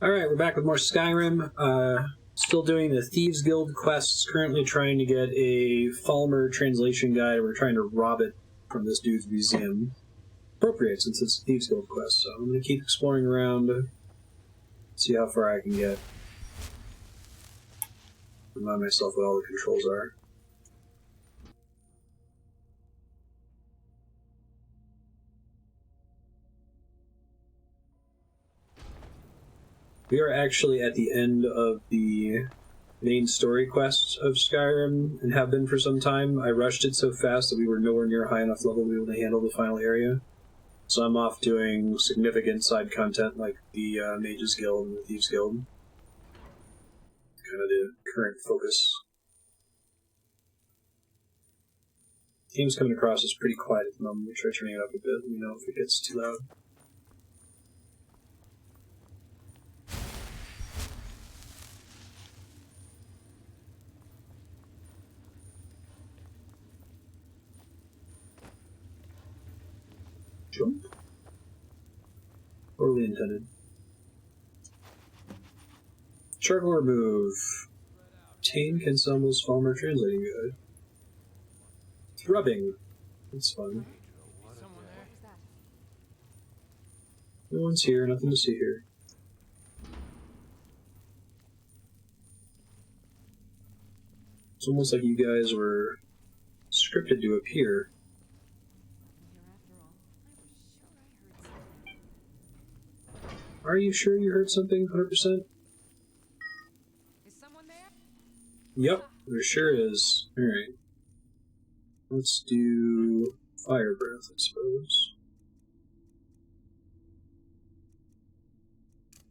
Alright, we're back with more Skyrim. Still doing the Thieves Guild quests, currently trying to get a Falmer translation guide. We're trying to rob it from this dude's museum. Appropriate, since it's a Thieves Guild quest, so I'm going to keep exploring around, see how far I can get. Remind myself what all the controls are. We are actually at the end of the main story quests of Skyrim, and have been for some time. I rushed it so fast that we were nowhere near high enough level to be able to handle the final area. So I'm off doing significant side content like the Mages Guild and the Thieves Guild. Kind of the current focus. Game's coming across as pretty quiet at the moment. We'll try turning it up a bit. Let me know if it gets too loud. Jump. Poorly intended. Charcoal remove. Obtain Consumables Falmer translating guide. Thrubbing. That's fun. No one's here, nothing to see here. It's almost like you guys were scripted to appear. Are you sure you heard something 100%? Is someone there? Yep, there sure is. Alright. Let's do fire breath, I suppose.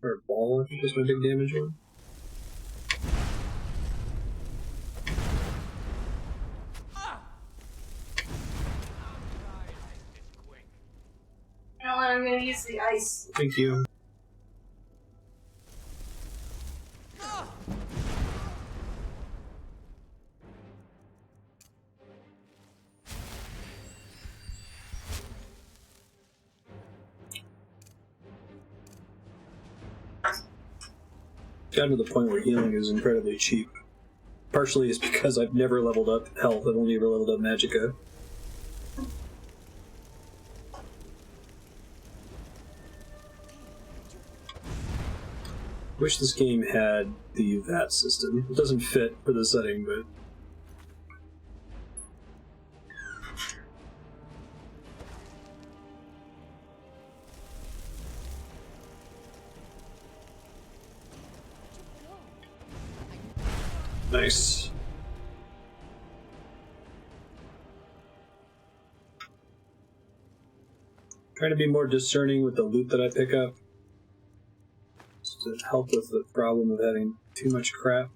Or ball, I think is my big damage one. You know what, I'm gonna use the ice. Thank you. Gotten to the point where healing is incredibly cheap. Partially is because I've never leveled up health, I've only ever leveled up magicka. Wish this game had the VAT system. It doesn't fit for the setting, but... Nice. Trying to be more discerning with the loot that I pick up. To help with the problem of having too much crap.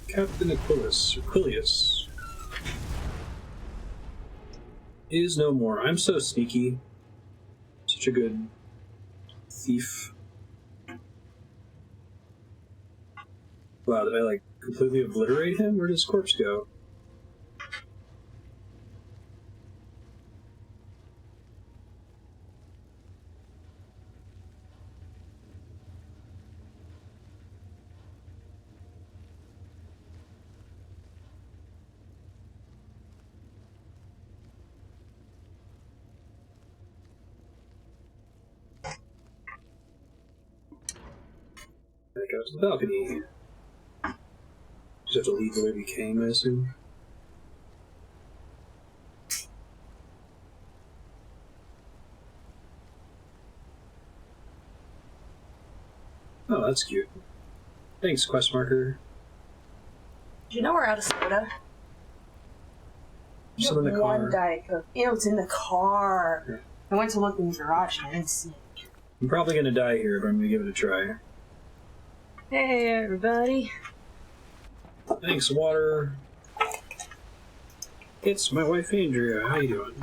Captain Aquilius is no more. I'm so sneaky. Such a good thief. Wow, did I, like, completely obliterate him? Where did his corpse go? Back out to the balcony. Just have to leave the way we came, I assume. Oh, that's cute. Thanks, quest marker. Did you know we're out of soda? Some in the car. One Diet Coke. It's in the car. Yeah. I went to look in the garage and I didn't see it. I'm probably gonna die here, but I'm gonna give it a try. Hey, everybody. Thanks, water. It's my wife, Andrea. How you doing?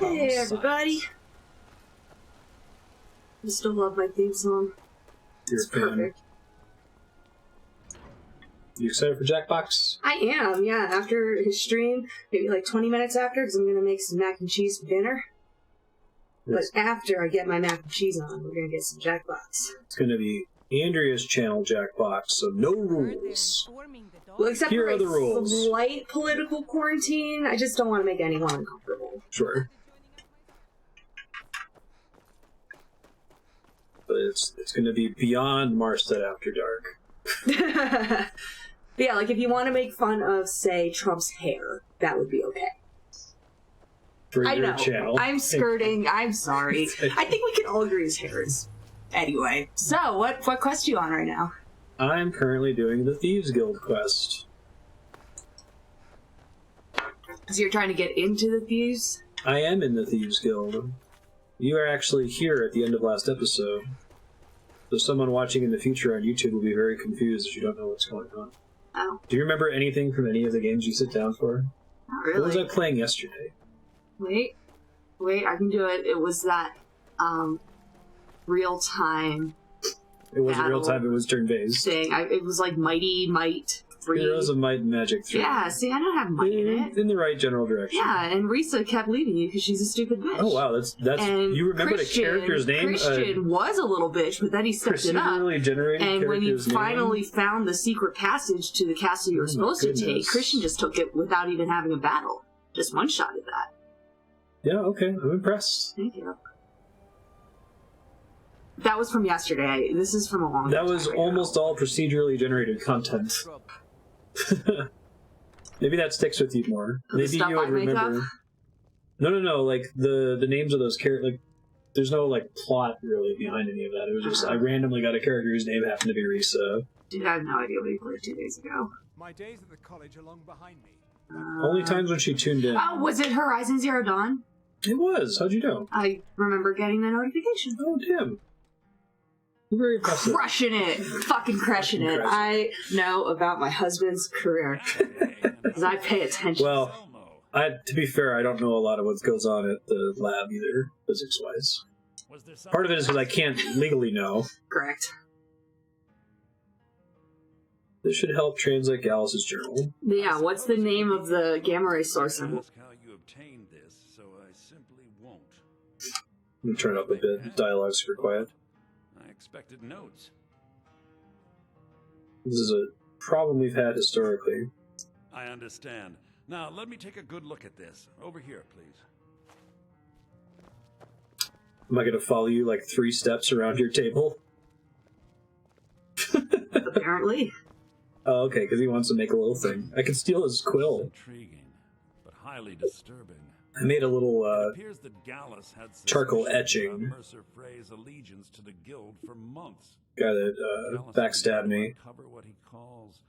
Hey, everybody. I still love my theme song. It's perfect. You excited for Jackbox? I am, yeah. After his stream, maybe like 20 minutes after, because I'm going to make some mac and cheese for dinner. Yes. But after I get my mac and cheese on, we're going to get some Jackbox. It's going to be Andrea's channel Jackbox, so no rules. Well, except Here for are the rules. A slight political quarantine. I just don't want to make anyone uncomfortable. Sure. But it's going to be beyond Marstead After Dark. But yeah, like if you want to make fun of, say, Trump's hair, that would be okay. For I your know. channel. I'm skirting. I'm sorry. I think we can all agree his hair is. Anyway, so what quest are you on right now? I'm currently doing the Thieves Guild quest. So you're trying to get into the Thieves? I am in the Thieves Guild. You are actually here at the end of last episode. So someone watching in the future on YouTube will be very confused if you don't know what's going on. Oh. Do you remember anything from any of the games you sit down for? Not really. What was I playing yesterday? Wait, I can do it. It was that, real time. It wasn't real time, it was turn-based. Thing. It was like Mighty Might 3. Heroes of Might and Magic 3. Yeah, see, I don't have Might in it. In the right general direction. Yeah, and Risa kept leaving you because she's a stupid bitch. Oh wow, that's and you remember the character's name? Christian was a little bitch, but then he stepped it up. Generated and when you finally name? found the secret passage to the castle you were supposed to take, Christian just took it without even having a battle. Just one-shotted that. Yeah, okay, I'm impressed. Thank you. That was from yesterday. This is from a long time That was ago. almost all procedurally generated content. Maybe that sticks with you more. Maybe you would remember. No. Like the names of those characters. Like, there's no like plot really behind any of that. It was just I randomly got a character whose name happened to be Risa. Dude, I have no idea what he played 2 days ago. My days at the college are long behind me. Only times when she tuned in. Oh, was it Horizon Zero Dawn? It was. How'd you know? I remember getting the notification. Oh damn. You're very impressive. Crushing it. Fucking crushing it. I know about my husband's career. Because I pay attention. Well, to be fair, I don't know a lot of what goes on at the lab either, physics-wise. Part of it is because I can't legally know. Correct. This should help translate Gallus' journal. Yeah, what's the name of the gamma ray source? Ask how you obtained this, so I simply won't. Let me turn it up a bit. The dialogue's super quiet. I expected notes. This is a problem we've had historically. I understand. Now, let me take a good look at this. Over here, please. Am I going to follow you like 3 steps around your table? Apparently. Oh, okay, because he wants to make a little thing. I can steal his quill. Intriguing, but highly disturbing. I made a little It appears that Gallus had charcoal suspicions etching. about Mercer Frey's allegiance to the guild for months. guy that Gallus backstabbed began to me. uncover what he calls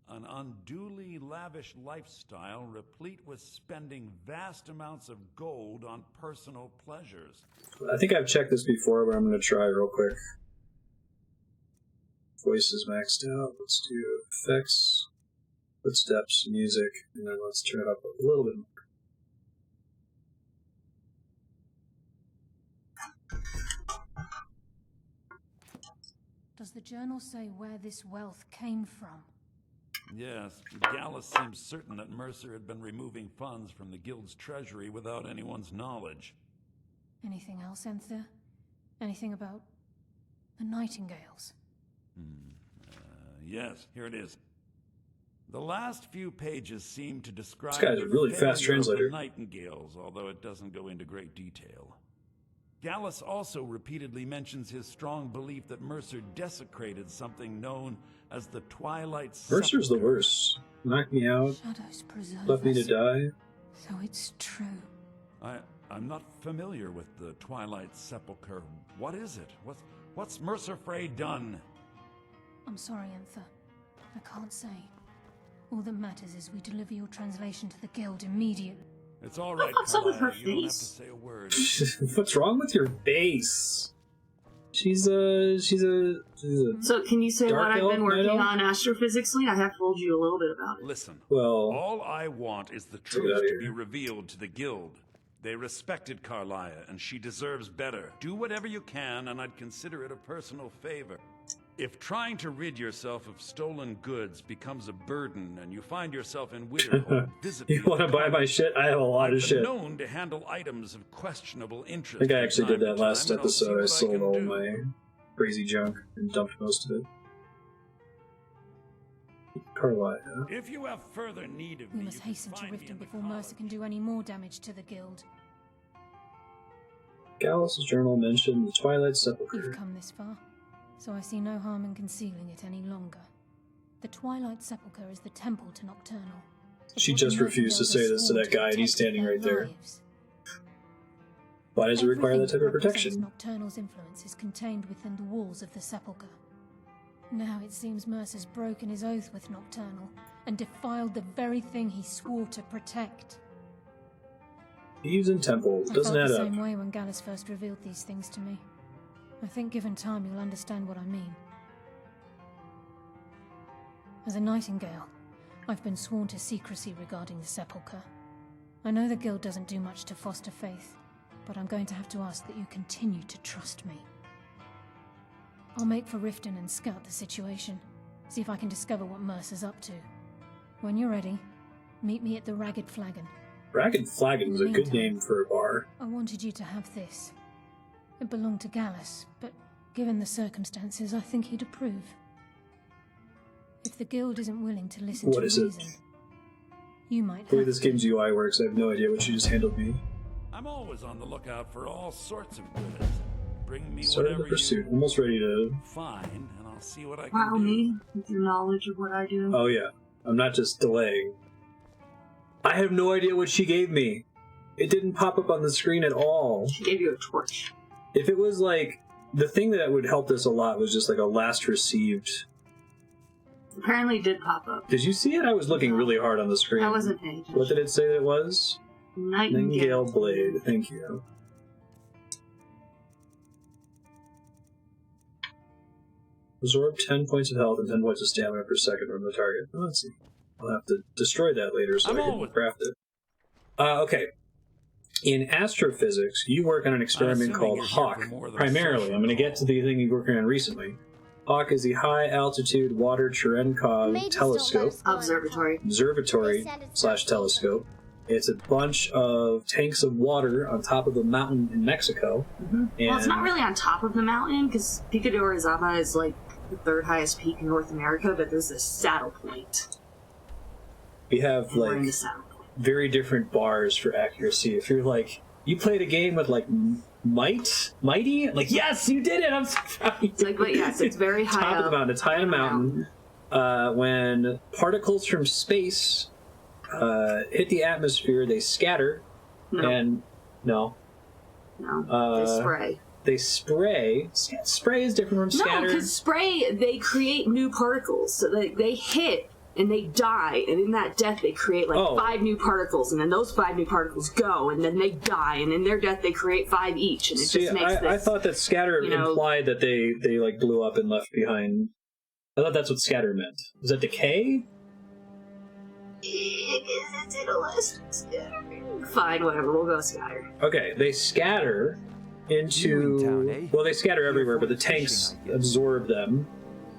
an unduly lavish lifestyle replete with spending vast amounts of gold on personal pleasures. I think I've checked this before, but I'm going to try real quick. Voice is maxed out. Let's do effects, footsteps, music, and then let's turn it up a little bit more. Does the journal say where this wealth came from? Yes, Gallus seems certain that Mercer had been removing funds from the guild's treasury without anyone's knowledge. Anything else, Enthir? Anything about the Nightingales? Yes, here it is. The last few pages seem to describe This guy's a really fast failure of translator. the Nightingales, although it doesn't go into great detail. Gallus also repeatedly mentions his strong belief that Mercer desecrated something known as the Twilight Mercer's the Sepulchre. worst. Knocked me out, Shadows preserve left me to us. die. So it's true. I'm not familiar with the Twilight Sepulchre. What is it? What's Mercer Frey done? I'm sorry, Enthir. I can't say. All that matters is we deliver your translation to the guild immediately. It's all right, What's up with her Carlisle. You don't have to face? say a word. What's wrong with your base? She's a So can you say Dark what I've elf, been night working elf? on astrophysically? I have told you a little bit about it. Listen, well. all I want is the it out truth to here. be revealed to the guild. They respected Carlia, and she deserves better. Do whatever you can, and I'd consider it a personal favor. If trying to rid yourself of stolen goods becomes a burden and you find yourself in Witherhold, visit You want to buy my shit? I have a lot of shit. known to handle items of questionable interest. I think I actually did that last and I'll see episode. I what sold can all do. my crazy junk and dumped most of it. Carlia. If you have further need of We me, must you can hasten to find me Riften in the before college. Mercer can do any more damage to the guild. Gallus' journal mentioned the Twilight You've Sepulchre. come this far, so I see no harm in concealing it any longer. The Twilight Sepulchre is the temple to Nocturnal. It's She what just the refused to Nightingales say have this to sworn that guy, and he's protect standing their right there. lives. Why does it require that Everything type of represents protection? Nocturnal's influence is contained within the walls of the Sepulchre. Now it seems Mercer's broken his oath with Nocturnal and defiled the very thing he swore to protect. Thieves and temples. I Doesn't felt add the up. same way when Gallus first revealed these things to me. I think given time you'll understand what I mean. As a Nightingale, I've been sworn to secrecy regarding the Sepulchre. I know the Guild doesn't do much to foster faith, but I'm going to have to ask that you continue to trust me. I'll make for Riften and scout the situation, see if I can discover what Mercer's up to. When you're ready, meet me at the Ragged Flagon. Ragged Flagon is a good Meantime- name for a bar. I wanted you to have this. It belonged to Gallus, but given the circumstances, I think he'd approve. If the Guild isn't willing to listen What to is it? reason, you might The way have this to. game's UI works, I have no idea what she just handled me. I'm always on the lookout for all sorts of goods. Bring me Started the whatever pursuit. you Almost ready to... find, and I'll see what I can Wow, do. me with your knowledge of what I do. Oh yeah. I'm not just delaying. I have no idea what she gave me. It didn't pop up on the screen at all. She gave you a torch. If it was like... The thing that would help this a lot was just like a last received... Apparently, it did pop up. Did you see it? I was looking really hard on the screen. I wasn't paying attention. What did it say that it was? Nightingale. Blade. Thank you. Absorb 10 points of health and 10 points of stamina per second from the target. Oh, let's see. I'll have to destroy that later so I'm I can always- craft it. Okay. In astrophysics, you work on an experiment assuming called you're here HAWK. for more than Primarily, social I'm going to get to the thing you're working on recently. HAWK is the High Altitude Water Cherenkov Telescope. Observatory / telescope. It's a bunch of tanks of water on top of a mountain in Mexico. Well, it's not really on top of the mountain, because Pico de Orizaba is like the third highest peak in North America, but there's this saddle point. We have And we're in like the saddle point. very different bars for accuracy. If you're like, you played a game with like mighty, like yes, you did it. I'm so proud. It's like, but yes, it's very high Top up. of the mountain. It's high on a mountain. When particles from space hit the atmosphere, they scatter. No, And no, they spray. they spray. Spray is different from No, scatter. because spray, they create new particles. So they hit and they die, and in that death they create like 5 new particles, and then those 5 new particles go, and then they die, and in their death they create 5 each, and it See, just makes this. I thought that scatter implied that they like blew up and left behind. I thought that's what scatter meant. Is that decay? Fine, whatever, we'll go scatter. Okay, they scatter into... You in town, eh? Well, they scatter everywhere, but the tanks Fishing, I guess. absorb them,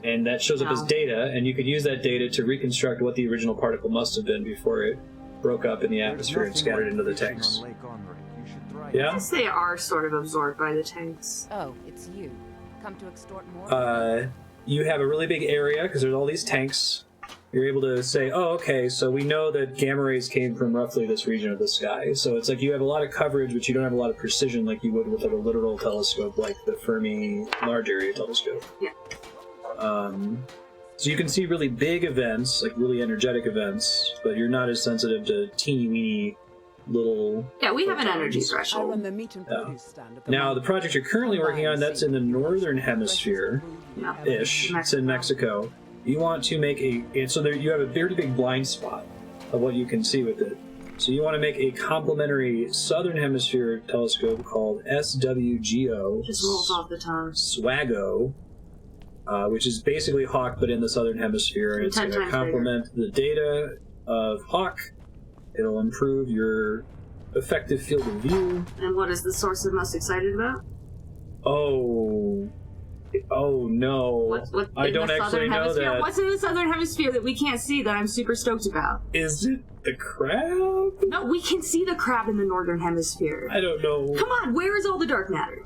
and that shows up as No. data, and you could use that data to reconstruct what the original particle must have been before it broke up in the atmosphere and scattered into the tanks. Yeah? Yes, they are sort of absorbed by the tanks. Oh, it's you. Come to extort more? You have a really big area, because there's all these tanks. You're able to say, oh, okay, so we know that gamma rays came from roughly this region of the sky. So it's like you have a lot of coverage, but you don't have a lot of precision like you would with like a literal telescope like the Fermi Large Area Telescope. Yeah. So you can see really big events, like really energetic events, but you're not as sensitive to teeny-weeny little... Yeah, we have an energy photons. I run threshold. the meat and Yeah. produce stand at the Now, the project you're currently working on, that's in the northern hemisphere. Yeah. Ish. It's in Mexico. You want to make and so there you have a very big blind spot of what you can see with it. So you want to make a complementary southern hemisphere telescope called SWGO. Just rolls off the tongue. SWAGO, which is basically HAWK but in the southern hemisphere, and it's 10 going to times complement the data of HAWK. It'll improve your effective field of view. And what is the source I'm most excited about? Oh no. What I in don't the actually southern know hemisphere? that. What's in the southern hemisphere that we can't see that I'm super stoked about? Is it the crab? No, we can see the crab in the northern hemisphere. I don't know. Come on, where is all the dark matter?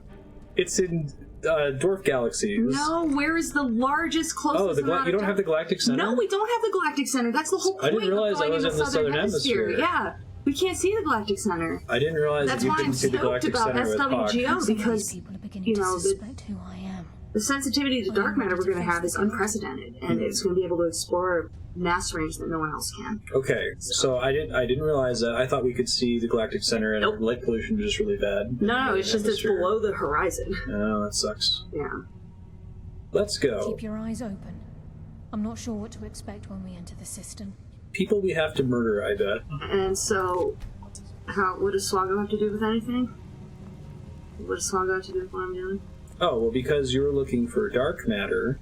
It's in dwarf galaxies. No, where is the largest, closest amount you of don't have the galactic center? No, we don't have the galactic center. That's the whole point I didn't realize of going I was in in the southern hemisphere. Yeah, we can't see the galactic center. I didn't realize That's that you why I'm couldn't see the stoked galactic about center with Hawk. SWGO because, People are beginning you to know, suspect who I am. the sensitivity to dark matter we're going to have is unprecedented, and it's going to be able to explore a mass range that no one else can. Okay, so I didn't realize that. I thought we could see the galactic center, and Nope. light pollution was just really bad. No, it's just it's Atmosphere. below the horizon. Oh, that sucks. Yeah. Let's go. Keep your eyes open. I'm not sure what to expect when we enter the system. People we have to murder, I bet. And so, what does Swago have to do with anything? What does Swago have to do with what I'm doing? Oh, well, because you're looking for dark matter.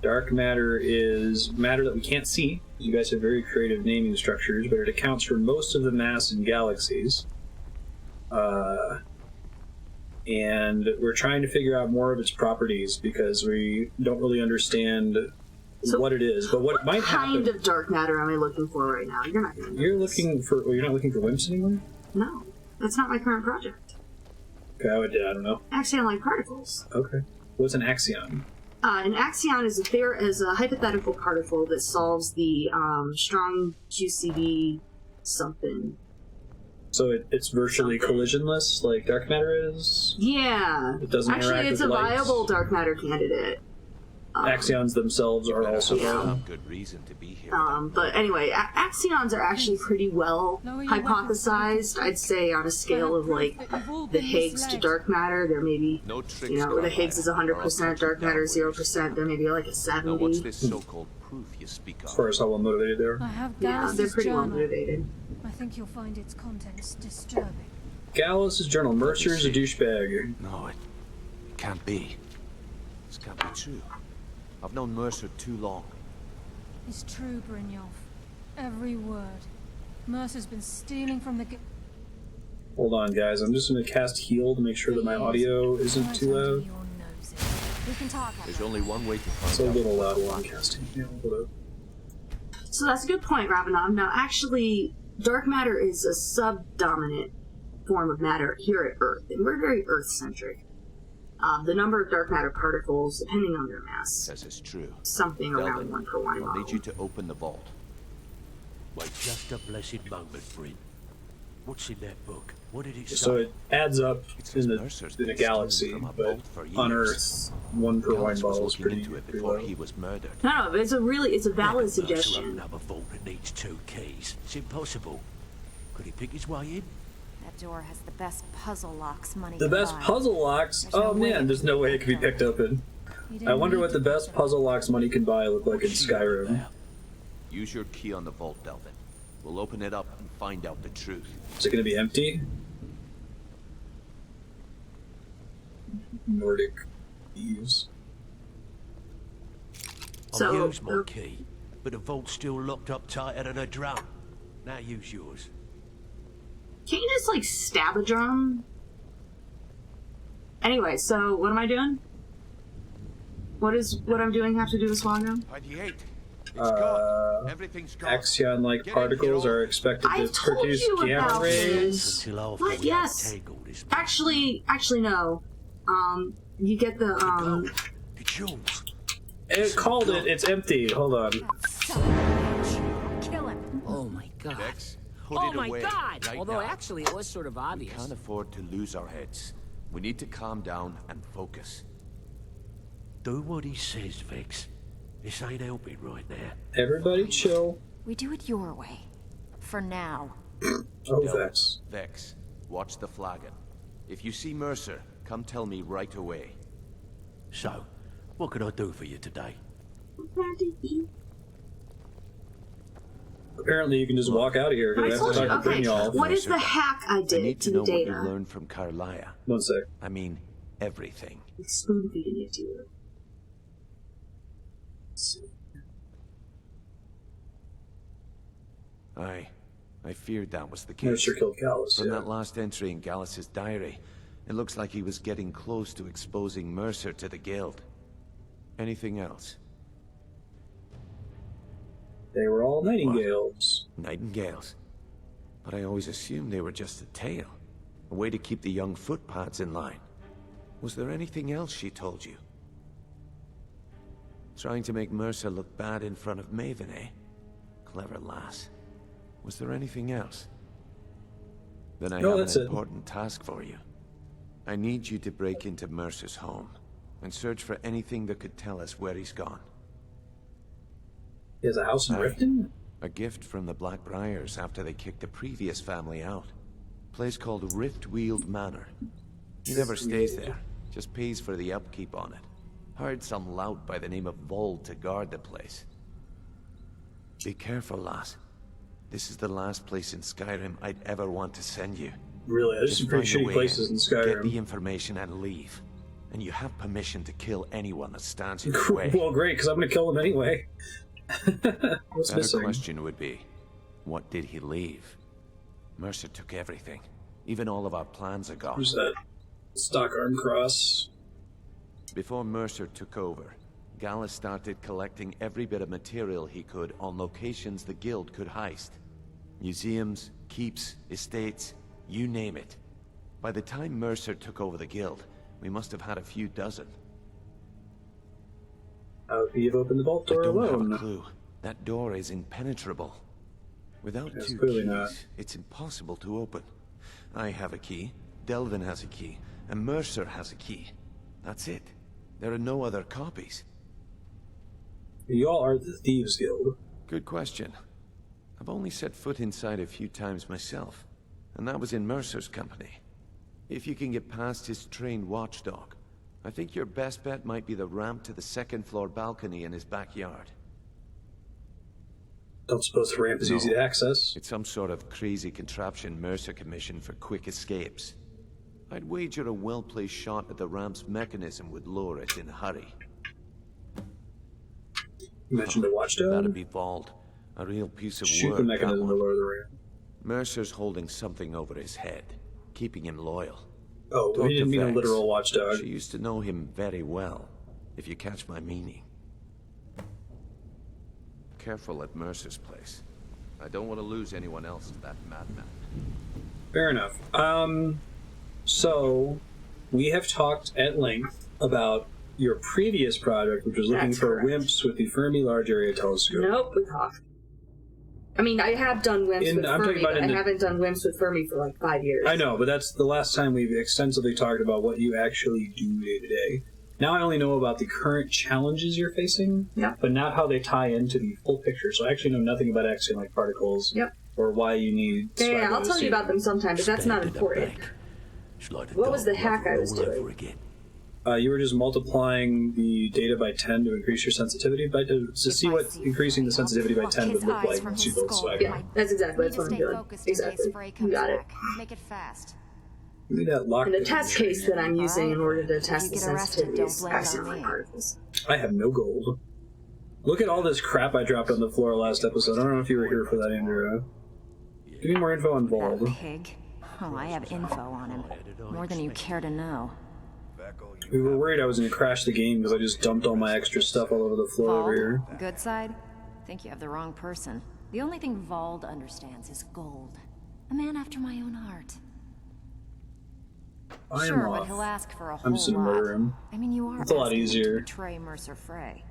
Dark matter is matter that we can't see. You guys have very creative naming structures, but it accounts for most of the mass in galaxies. And we're trying to figure out more of its properties because we don't really understand what it is. But what might kind happen... of dark matter am I looking for right now? You're not going to You're looking for... Well, you're not looking for WIMPs anymore? No, that's not my current project. Okay, I don't know. Axion-like particles. Okay. What's an axion? An axion is a hypothetical particle that solves the strong QCD something. So it's virtually Something. collisionless, like dark matter is? Yeah. It doesn't Actually, interact it's with a light. viable dark matter candidate. Axions themselves are also Yeah. viable. Good reason to be here. But anyway, axions are actually pretty well Lower your hypothesized. I'd say on a scale of like the Higgs to dark matter, there may be, No tricks, you know, the Carlisle, Higgs is or I'll 100%, cut dark you matter down. 0%. There may be like a Now, what's 70. this so-called proof you speak As of? far as how well motivated they are. I have Yeah, Gallus' they're pretty well journal. motivated. I think you'll find its contents disturbing. Gallus' journal. Mercer's a douchebag. No, it can't be. This can't be true. I've known Mercer too long. It's true, Brynjolf. Every word. Mercer's been stealing from the... Hold on, guys. I'm just going to cast heal to make sure that my audio isn't Right too under loud. your noses. We can talk. There's only one way to find It's a out. little loud while I'm casting heal. Hold up. So that's a good point, Ravenon. Now, actually, dark matter is a sub-dominant form of matter here at Earth, and we're very Earth-centric. The number of dark matter particles, depending on their mass, Says it's true. something around Delvin, 1 per 1 I'll model. need you to open the vault. Wait just a blessed moment, Bryn. What's in that book? What did it say? So it adds up It says in Mercer's a been galaxy, stealing from a but vault for on years. Earth, 1 per wine Gallus was bottle is looking pretty, into it pretty before low. he was murdered. No, but it's a valid Mercer opened suggestion. another vault that needs 2 keys. It's impossible. Could he pick his way in? That door has the best puzzle locks money The can best buy. puzzle locks? There's no Oh way man, it there's can no be way it can be picked picked open. You didn't I wonder need what to the pick best them. puzzle locks money can buy look like in What's she on Skyrim. about? Use your key on the vault, Delvin. We'll open it up and find out the truth. Is it going to be empty? Nordic thieves. So, I'll use my key, but the vault's still locked up tighter than a drum. Now use yours. Can't you just, like, stab a drum? Anyway, so what am I doing? What I'm doing have to do with Swago? 28. It's Uh, gone. Everything's gone. Axion-like Get in particles here. are expected to I've told produce you gamma about rays. this. Until after What? we Yes. untangle this. Actually, no. You get the, Gold. It's yours. It called it. It's empty. Hold on. Son of a bitch. Kill him. Oh my god. Vex, put Oh it my away. god! Right Although now. actually it was sort of We obvious. can't afford to lose our heads. We need to calm down and focus. Do what he says, Vex. This ain't helping right now. Everybody chill. We do it your way. For now. Oh, Delvin, Vex. Vex, watch the flagon. If you see Mercer, come tell me right away. So, what can I do for you today? Apparently, you can just walk out of here. I You have told to you, talk to okay, Brynjolf. what is the hack I I did need to to the know what you data? learned from Carlisle. One sec. I mean, everything. It's spoon feeding it to you. I I feared that was the case. Mercer killed Gallus, From yeah. that last entry in Gallus's diary, it looks like he was getting close to exposing Mercer to the Guild. Anything else? They were all nightingales. Nightingales? But I always assumed they were just a tale. A way to keep the young footpads in line. Was there anything else she told you? Trying to make Mercer look bad in front of Maven, eh? Clever lass. Was there anything else? Then I No, have that's an it. important task for you. I need you to break into Mercer's home and search for anything that could tell us where he's gone. He has a house in Aye. Riften? A gift from the Blackbriars after they kicked the previous family out. Place called Riftweald Manor. He never stays there, just pays for the upkeep on it. Hired some lout by the name of Vold to guard the place. Be careful, lass. This is the last place in Skyrim I'd ever want to send you. Really, there's some pretty find a shitty way places in Get the Skyrim. information and leave. And you have permission to kill anyone that stands in your way. Well, great, because I'm going to kill him anyway. What's Better missing? question would be, what did he leave? Mercer took everything. Even all of our plans are gone. Who's that? Stockarm Cross. Before Mercer took over, Gallus started collecting every bit of material he could on locations the Guild could heist. Museums, keeps, estates, you name it. By the time Mercer took over the Guild, we must have had a few dozen. How would he have opened the vault I door don't have alone? a clue. That door is impenetrable. Without Yes, two clearly keys, not. it's impossible to open. I have a key, Delvin has a key, and Mercer has a key. That's it. There are no other copies. You all are the Thieves Guild. Good question. I've only set foot inside a few times myself, and that was in Mercer's company. If you can get past his trained watchdog, I think your best bet might be the ramp to the second-floor balcony in his backyard. Don't suppose the ramp is No. easy to access. It's some sort of crazy contraption Mercer commissioned for quick escapes. I'd wager a well-placed shot at the ramp's mechanism would lure it in a hurry. You mentioned a watchdog. That'd be Vold. A real piece of Shoot work, the that mechanism to one. lower the ramp. Mercer's holding something over his head, keeping him loyal. Oh, Talk we didn't to mean a Vex. literal watchdog. She used to know him very well, if you catch my meaning. Careful at Mercer's place. I don't want to lose anyone else to that madman. Fair enough. So, we have talked at length about your previous project, which was looking That's for correct. WIMPs with the Fermi Large Area Telescope. Nope, with Hawk. I mean, I have done WIMPs with I'm talking Fermi, about but in I the- haven't done WIMPs with Fermi for like 5 years. I know, but that's the last time we've extensively talked about what you actually do day to day. Now I only know about the current challenges you're facing, Yeah. but not how they tie into the full picture. So I actually know nothing about axion-like particles, Yep. or why you need. Yeah, I'll tell you about them them. sometime, but that's not Stand in the important. bank. It's like the What was dog the hack I was roll doing? over again. You were just multiplying the data by 10 to increase your sensitivity, to see what increasing the sensitivity by 10 would look like once you build Swagger. Yeah, that's exactly Need what to I'm stay doing. focused in case Exactly. Frey You comes got it. back. Make it fast. Give me that lock. And the test case that I'm using in order to test the you get arrested, sensitivity don't is blame it on axion-like me. particles. I have no gold. Look at all this crap I dropped on the floor last episode. I don't know if you were here for that, Andrew. Give me more info on That Vold. pig. Oh, I have info on him. More than you care to know. We were worried I was going to crash the game because I just dumped all my extra stuff all over the floor over here. Vald, good side? Think you have the wrong person. The only thing Vald understands is gold. A man after my own heart. I am Sure, but off. he'll ask for a I'm whole just gonna lot. murder him. I mean, you are It's a lot asking him easier. to betray Mercer Frey.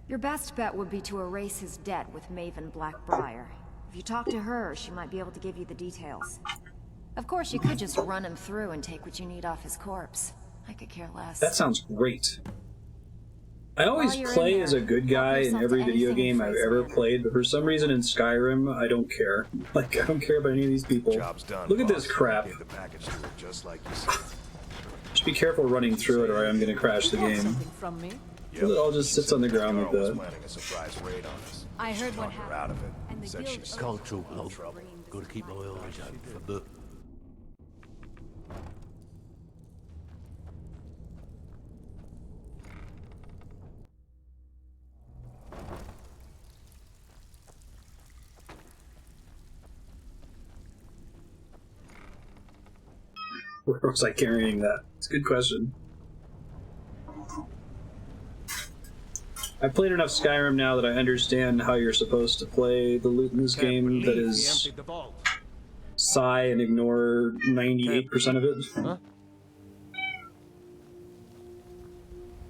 Your best bet would be to erase his debt with Maven Blackbriar. If you talk to her, she might be able to give you the details. Of course, you could just run him through and take what you need off his corpse. I could care less. That sounds great. I always While you're play in as a there, good guy help in yourself every to video anything in game I've Frey's ever manner. played, but for some reason in Skyrim, I don't care. Like, I don't care about any of these people. Job's done, Look at boss. this crap. Give the package to her just like you said. Just be careful running through it or I'm going to crash the game. From me? Yep. It all just She sits said on the the ground like girl was that. planning a surprise raid on us. I heard what Talked her out happened. of it. And the Said guild she's Can't talk, in Hope. trouble. Gotta keep my eyes open for book. Where was I carrying that? It's a good question. I've played enough Skyrim now that I understand how you're supposed to play the loot in this game. That is, sigh and ignore 98% of it. Huh?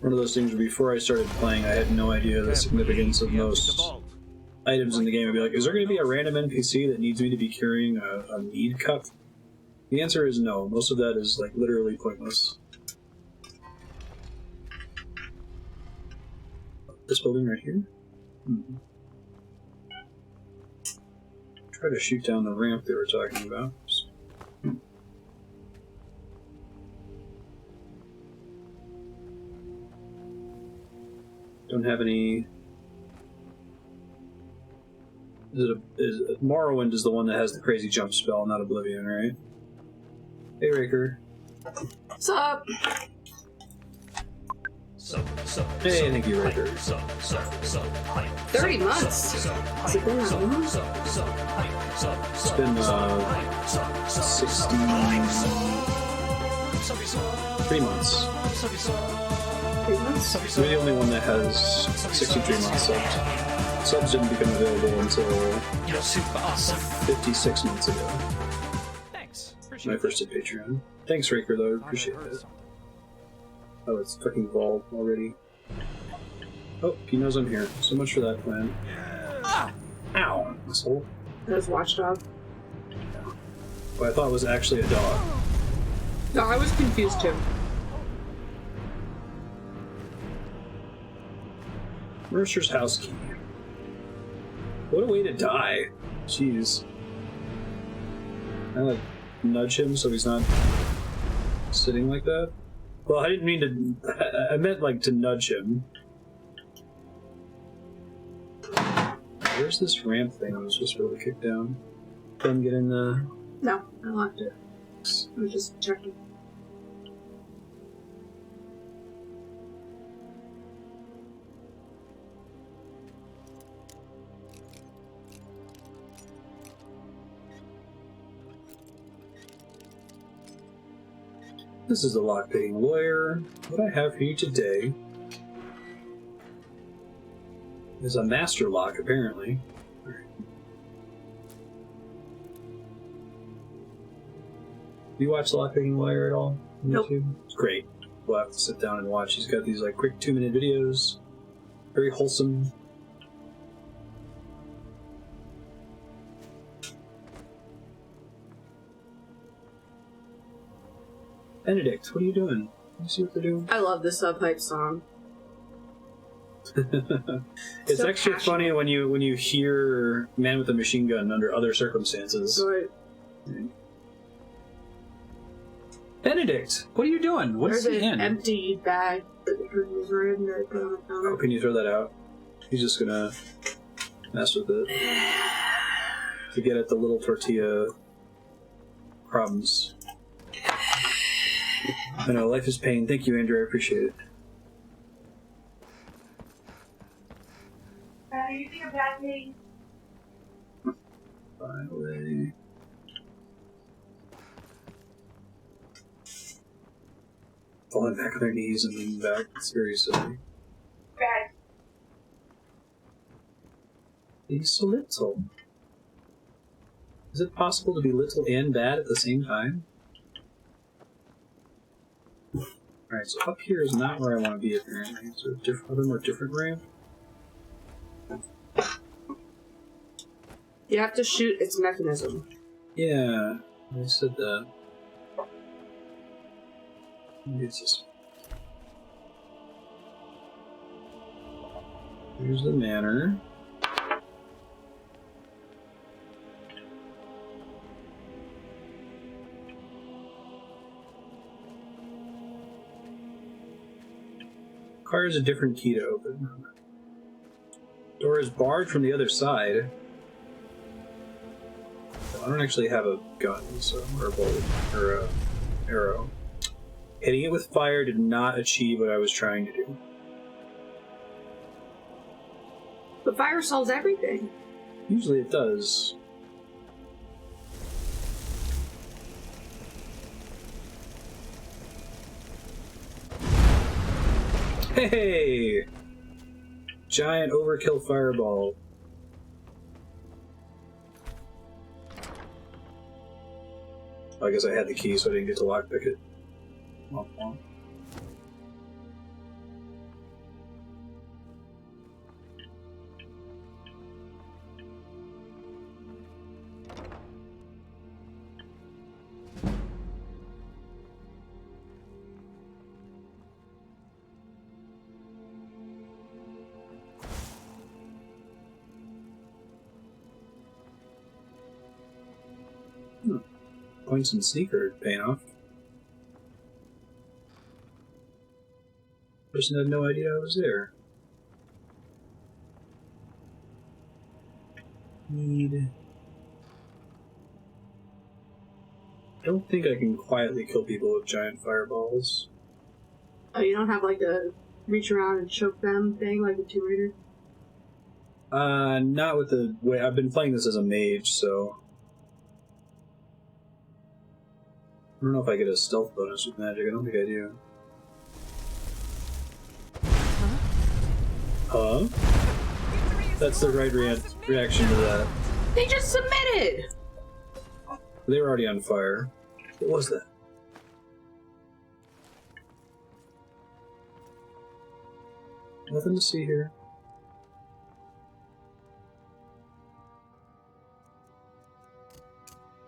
One of those things where before I started playing, I had no idea the significance of most items in the game. I'd be like, is there going to be a random NPC that needs me to be carrying a mead cup? The answer is no. Most of that is, like, literally pointless. This building right here? Try to shoot down the ramp they were talking about. Don't have any... Morrowind is the one that has the crazy jump spell, not Oblivion, right? Hey, Raker. What's up? Hey, thank you, Raker. 30 months. Has it been that long? It's been 63 months. 3 months? We're the only one that has 63 months subbed. Subs didn't become available until 56 months ago. Thanks. When I first did Patreon. Thanks, Raker, though. Appreciate it. Oh, it's fucking Vol already. Oh, he knows I'm here. So much for that plan. Ow, asshole. That was Watchdog. Well, I thought it was actually a dog. No, I was confused too. Mercer's house key. What a way to die. Jeez. I like nudge him so he's not sitting like that. Well, I didn't mean to... I meant, like, to nudge him. Where's this ramp thing I was supposed to be able to kick down? Then get in the... No, I locked it. I was just checking. This is the lockpicking lawyer. What I have for you today is a master lock, apparently. Right. Do you watch the lockpicking lawyer at all on Nope. YouTube? It's great. We'll have to sit down and watch. He's got these like quick 2-minute videos. Very wholesome. Benedict, what are you doing? Can you see what they're doing? I love this subpipe song. It's So extra passionate. funny when you hear Man with a Machine Gun under other circumstances. Good. Benedict, what are you doing? What is There's he an in? empty bag that the prisoners were in that I put on the Oh, counter. can you throw that out? He's just gonna mess with it. To get at the little tortilla crumbs. I know, life is pain. Thank you, Andrew. I appreciate it. Are you think a bad thing? Finally. Falling back on their knees and leaning back. It's very silly. Bad. He's so little. Is it possible to be little and bad at the same time? Alright, so up here is not where I want to be, apparently. Is there a different, more different ramp? You have to shoot its mechanism. Yeah, I said that. Maybe it's this. Here's the manor. Requires a different key to open. Door is barred from the other side. Well, I don't actually have a gun, so, or a bolt, or a arrow. Hitting it with fire did not achieve what I was trying to do. But fire solves everything. Usually it does. Hey! Giant overkill fireball. I guess I had the key, so I didn't get to lockpick it. Womp womp. Points and sneaker paying off. Person had no idea I was there. I don't think I can quietly kill people with giant fireballs. Oh, you don't have like a reach around and choke them thing like a Tomb Raider? Not with the way I've been playing this as a mage, so I don't know if I get a stealth bonus with magic. I don't think I do. Huh? That's the right reaction to that. They just submitted! They were already on fire. What was that? Nothing to see here.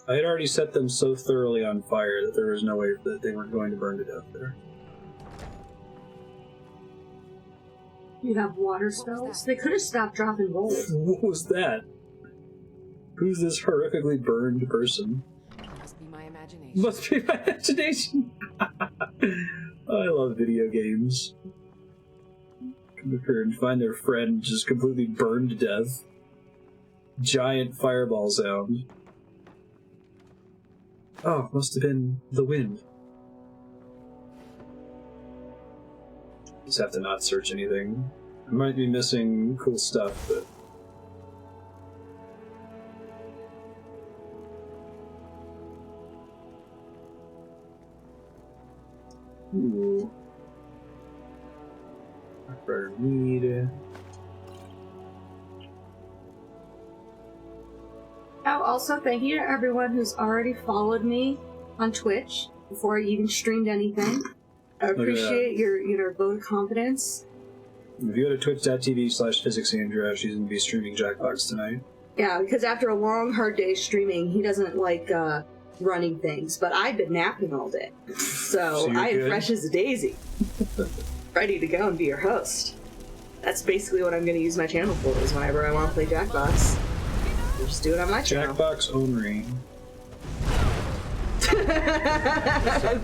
I had already set them so thoroughly on fire that there was no way that they weren't going to burn to death there. You have water spells? They could have stopped dropping gold. What was that? Who's this horrifically burned person? Must be my imagination. Must be my imagination. I love video games. Come up here and find their friend just completely burned to death. Giant fireball sound. Oh, must have been the wind. Just have to not search anything. I might be missing cool stuff, but... Ooh. Better need... Oh, also thank you to everyone who's already followed me on Twitch before I even streamed anything. I appreciate your vote of confidence. If you go to twitch.tv/physicsandra, she's going to be streaming Jackbox tonight. Yeah, because after a long, hard day streaming, he doesn't like running things, but I've been napping all day. So I am fresh as a daisy. Ready to go and be your host. That's basically what I'm going to use my channel for, is whenever I want to play Jackbox. I'll just do it on my channel. Jackbox only.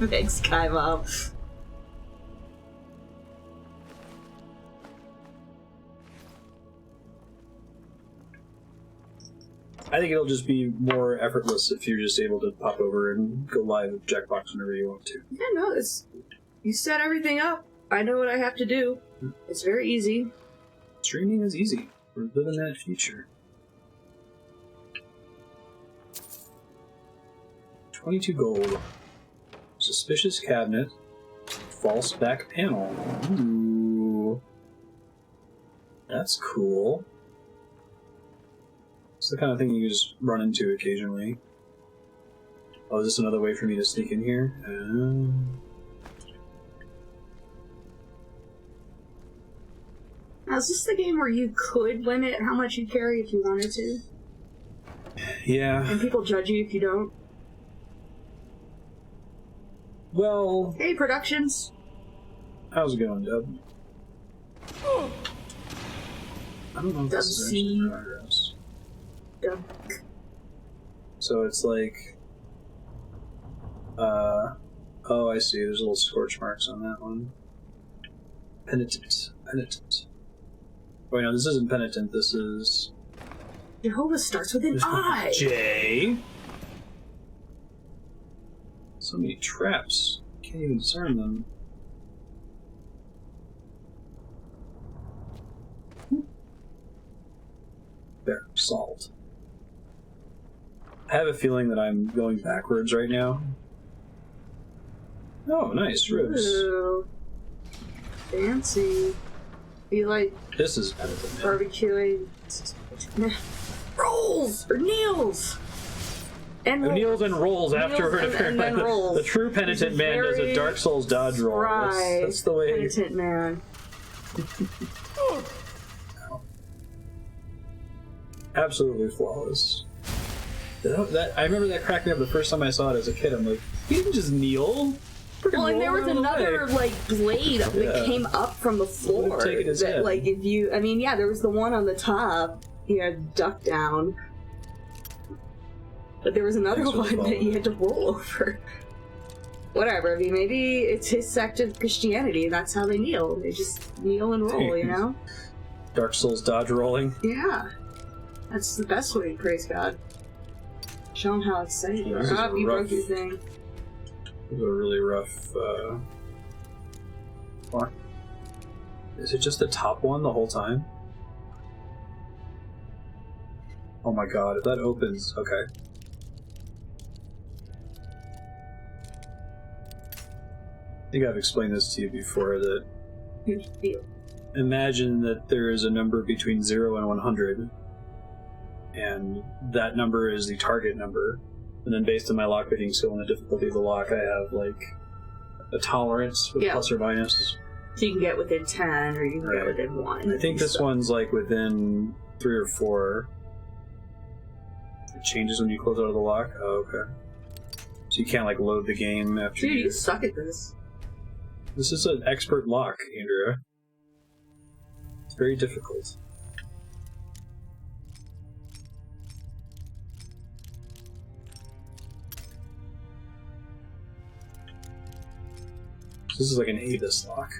Thanks, Kai Mom. I think it'll just be more effortless if you're just able to pop over and go live with Jackbox whenever you want to. Yeah, no, you set everything up. I know what I have to do. It's very easy. Streaming is easy. We're living that future. 22 gold. Suspicious cabinet. False back panel. Ooh. That's cool. It's the kind of thing you just run into occasionally. Oh, is this another way for me to sneak in here? Now, is this the game where you could limit how much you carry if you wanted to? Yeah. And people judge you if you don't? Well... Hey, Productions! How's it going, Dub? I don't know if this is actually in progress. Dub. So it's like... oh, I see. There's little scorch marks on that one. Penitent. Penitent. Wait, no, this isn't penitent. This is... Jehovah starts with an I! J. So many traps. Can't even discern them. There, salt. I have a feeling that I'm going backwards right now. Oh, nice, ribs. Ooh. Fancy. You like This is penitent. barbecuing rolls or Neils. And Meals and rolls afterward. and then rolls. The true penitent He's man does a very Dark Souls dodge roll. Right. That's the way. Penitent man. Absolutely flawless. I remember that cracking up the first time I saw it as a kid. I'm like, he didn't just kneel. Well, and there was another like blade that came up from the floor. That, like, if you, I mean, yeah, there was the one on the top. You had duck down, but there was another one that you had to roll over. Whatever. I mean, maybe it's his sect of Christianity, and that's how they kneel. They just kneel and roll, you know. Dark Souls dodge rolling. Yeah, that's the best way to praise God. Show him how excited you are. Oh, you broke your thing. It was a really rough. What? Is it just the top one the whole time? Oh my god! If that opens, okay. I think I've explained this to you before. That imagine that there is a number between 0 and 100, and that number is the target number. And then based on my lockpicking skill and the difficulty of the lock, I have, like, a tolerance with plus or minus. So you can get within 10, or you can get within 1. I think this one's, like, within 3 or 4. It changes when you close out of the lock? Oh, okay. So you can't, like, load the game after Dude, you suck at this. This is an expert lock, Andrea. It's very difficult. This is like an Avis lock.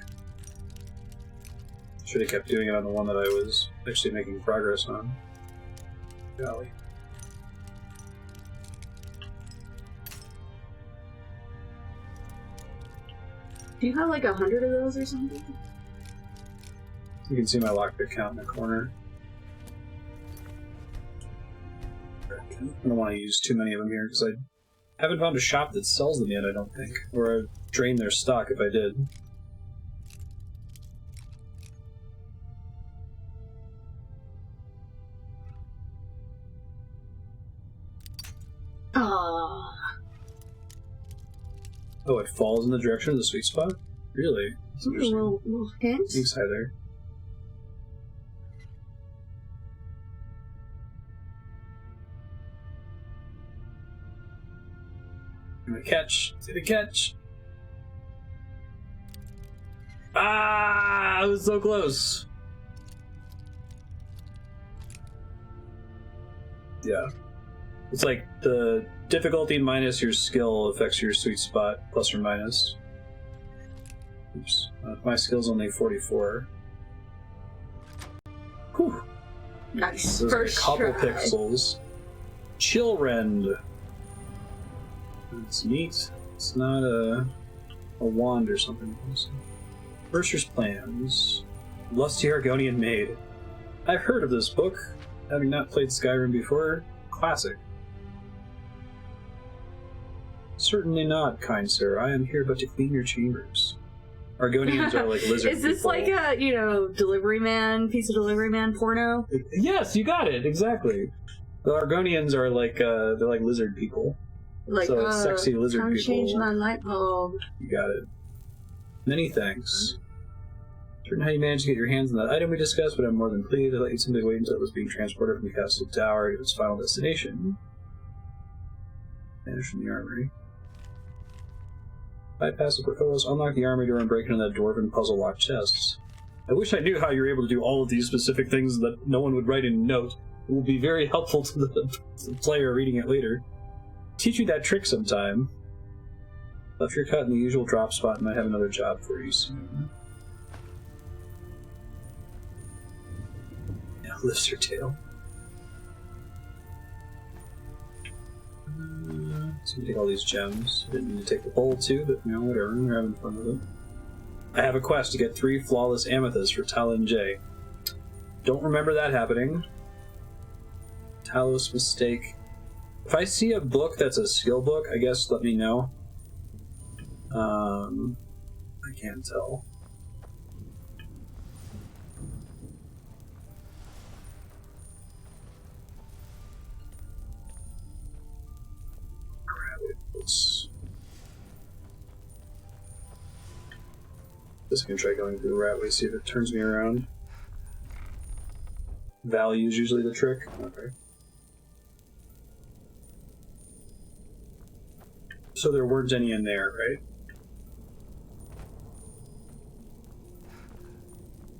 Should have kept doing it on the one that I was actually making progress on. Golly. Do you have like 100 of those or something? You can see my lockpick count in the corner. I don't want to use too many of them here because I haven't found a shop that sells them yet, I don't think. Or I'd drain their stock if I did. Oh, it falls in the direction of the sweet spot? Really? little hints? Thanks, Heather. Gonna catch. It's gonna catch. Ah! I was so close. Yeah. It's like the difficulty minus your skill affects your sweet spot, plus or minus. Oops. My skill's only 44. Whew. Nice. There's First a couple try. pixels. Chillrend. It's neat. It's not a wand or something. Mercer's Plans. Lusty Argonian Maid. I've heard of this book, having not played Skyrim before. Classic. Certainly not, kind sir. I am here but to clean your chambers. Argonians are like lizard Is this people. like a, delivery man, piece of delivery man porno? Yes, you got it, exactly. The Argonians are like, they're like lizard people. Like, so it's sexy lizard I'm people. change my light bulb. You got it. Many thanks. Certain how you managed to get your hands on that item we discussed, but I'm more than pleased. I let you simply wait until it was being transported from the castle tower to its final destination. Vanish from the armory. Bypass the portfolios, unlock the armory door, and break into that dwarven puzzle lock chests. I wish I knew how you were able to do all of these specific things that no one would write in a note. It will be very helpful to the player reading it later. Teach you that trick sometime. Left your cut in the usual drop spot and might have another job for you soon. Yeah, lifts her tail. So we take all these gems. I didn't need to take the bowl too, but whatever. We're having fun with it. I have a quest to get 3 flawless amethysts for Talon J. Don't remember that happening. Talos mistake. If I see a book that's a skill book, I guess let me know. I can't tell. Just gonna try going through the rat way, see if it turns me around. Value is usually the trick. Okay. So there weren't any in there, right?